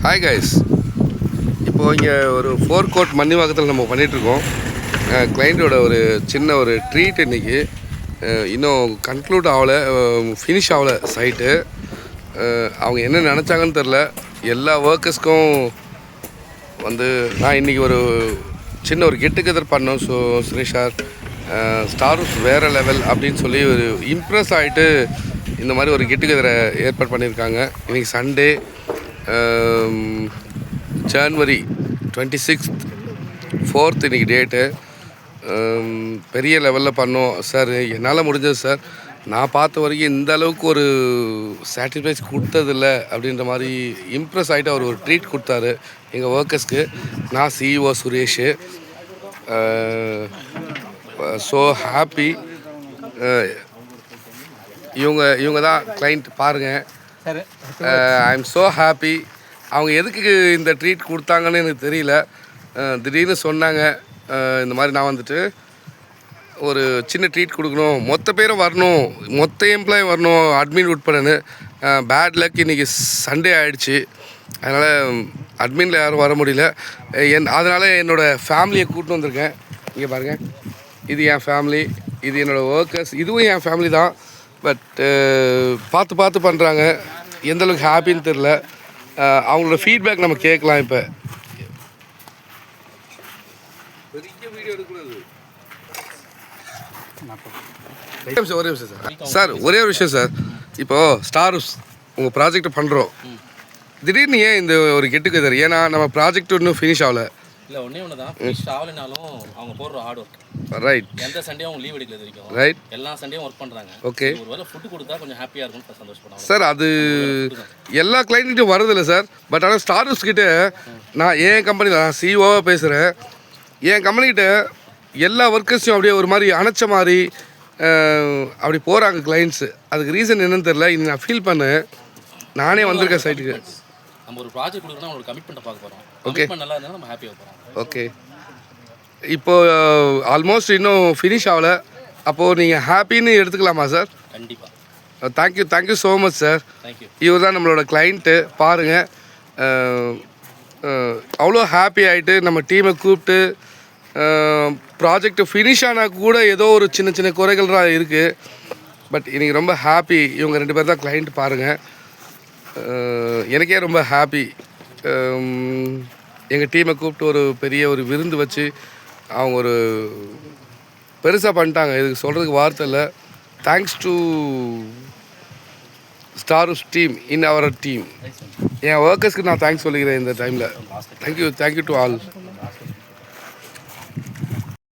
Hi guys. இப்போது இங்கே ஒரு 4 கோட் மன்னிவாக்கத்தில் நம்ம பண்ணிகிட்ருக்கோம். கிளைண்ட்டோட ஒரு சின்ன ஒரு ட்ரீட் இன்றைக்கி. இன்னும் கன்க்ளூட் ஆகலை, ஃபினிஷ் ஆகலை சைட்டு. அவங்க என்ன நினச்சாங்கன்னு தெரில. எல்லா ஒர்க்கர்ஸ்க்கும் வந்து நான் இன்றைக்கி ஒரு சின்ன ஒரு கெட் டுகெதர் பண்ணோம். ஸோ சுரேஷ் சார் ஸ்டார்ஸ் வேறு லெவல் அப்படின்னு சொல்லி ஒரு இம்ப்ரெஸ் ஆகிட்டு இந்த மாதிரி ஒரு கெட் டுகெதரை ஏற்பாடு பண்ணியிருக்காங்க. இன்றைக்கி சண்டே, ஜனவரி 26th 4th இன்றைக்கி டேட்டு. பெரிய லெவலில் பண்ணோம் சார். என்னால் முடிஞ்சது சார். நான் பார்த்த வரைக்கும் இந்த அளவுக்கு ஒரு சாட்டிஸ்ஃபைஸ் கொடுத்ததில்ல அப்படின்ற மாதிரி இம்ப்ரெஸ் ஆகிட்டு அவர் ஒரு ட்ரீட் கொடுத்தாரு எங்கள் ஒர்க்கர்ஸ்க்கு. நான் சிஇஓ சுரேஷ். So happy. இவங்க தான் கிளைண்ட் பாருங்கள். I am so happy. அவங்க எதுக்கு இந்த ட்ரீட் கொடுத்தாங்கன்னு எனக்கு தெரியல. திடீர்னு சொன்னாங்க இந்த மாதிரி நான் வந்துட்டு ஒரு சின்ன ட்ரீட் கொடுக்கணும், மொத்த பேரும் வரணும், மொத்த எம்ப்ளாயும் வரணும், அட்மின் உட்படன்னு. பேட் லக் இன்றைக்கி சண்டே ஆகிடுச்சு. அதனால் அட்மினில் யாரும் வர முடியல. அதனால் என்னோடய ஃபேமிலியை கூப்பிட்டு வந்திருக்கேன். இங்கே பாருங்கள், இது என் ஃபேமிலி, இது என்னோடய ஒர்க்கர்ஸ், இதுவும் என் ஃபேமிலி தான். பட் பார்த்து பண்ணுறாங்க. எந்தளவுக்கு ஹாப்பின்னு தெரில. அவங்களோட ஃபீட்பேக் நம்ம கேட்கலாம். இப்போ பெரிய வீடியோ எடுக்கக்கூடாது. ஒரே விஷயம் சார், ஒரே ஒரு விஷயம் சார். இப்போது ஸ்டார்ஸ் உங்கள் ப்ராஜெக்டை பண்ணுறோம், திடீர்னு ஏன் இந்த ஒரு கெட் டுகெதர்? ஏன்னா நம்ம ப்ராஜெக்ட் இன்னும் ஃபினிஷ் ஆகலை. இல்லை, ஒன்றே ஒன்று தான், ஃபினிஷ் ஆகலைனாலும் அவங்க போடுற ஹார்ட் ஒர்க். ரைட். எந்த சண்டே அவங்க லீவ் எடுக்கல வரைக்கும். ரைட். எல்லா சண்டேயும் ஒர்க் பண்ணுறாங்க. ஓகே. ஒரு வேளை ஃபுட்டு கொடுத்தா கொஞ்சம் ஹாப்பியாக இருக்கும், சந்தோஷப்படுவாங்க சார். அது எல்லா கிளைண்ட்டும் வரதில்லை சார். பட் ஆனால் ஸ்டார்ஸ் கிட்ட நான் என் கம்பெனியில் நான் சிஓவாக பேசுகிறேன். என் கம்பெனிக்கிட்ட எல்லா ஒர்க்கர்ஸையும் அப்படியே ஒரு மாதிரி அணைச்ச மாதிரி அப்படி போகிறாங்க கிளைண்ட்ஸு. அதுக்கு ரீசன் என்னன்னு தெரில. இன்னும் நான் ஃபீல் பண்ணேன். நானே வந்திருக்கேன் சைட்டுக்கு. நம்ம ஒரு ப்ராஜெக்ட் கொடுக்கணும், அவங்களோட கமிட்மெண்ட்டை பார்க்க போகிறோம். ஓகே, நல்லா இருந்தாலும் நம்ம ஹாப்பியாக போகிறோம். ஓகே. இப்போது ஆல்மோஸ்ட் இன்னும் ஃபினிஷ் ஆகலை. அப்போது நீங்கள் ஹாப்பின்னு எடுத்துக்கலாமா சார்? கண்டிப்பாக. Thank you so much sir. Thank you. இவர் தான் நம்மளோட கிளைண்ட்டு. பாருங்கள், அவ்வளோ ஹாப்பி ஆகிட்டு நம்ம டீமை கூப்பிட்டு ப்ராஜெக்ட் ஃபினிஷ் ஆனால் கூட ஏதோ ஒரு சின்ன குறைகள் தான் இருக்குது. பட் இன்றைக்கி ரொம்ப ஹாப்பி. இவங்க 2 பேர் தான் கிளைண்ட். பாருங்கள், எனக்கே ரொம்ப ஹாப்பி. எங்கள் டீமை கூப்பிட்டு ஒரு பெரிய ஒரு விருந்து வச்சு அவங்க ஒரு பெருசாக பண்ணிட்டாங்க. இதுக்கு சொல்கிறதுக்கு வார்த்தை இல்லை. Thanks to Stars team in our team. என் ஒர்க்கர்ஸ்க்கு நான் தேங்க்ஸ் சொல்லிக்கிறேன் இந்த டைமில். Thank you to all.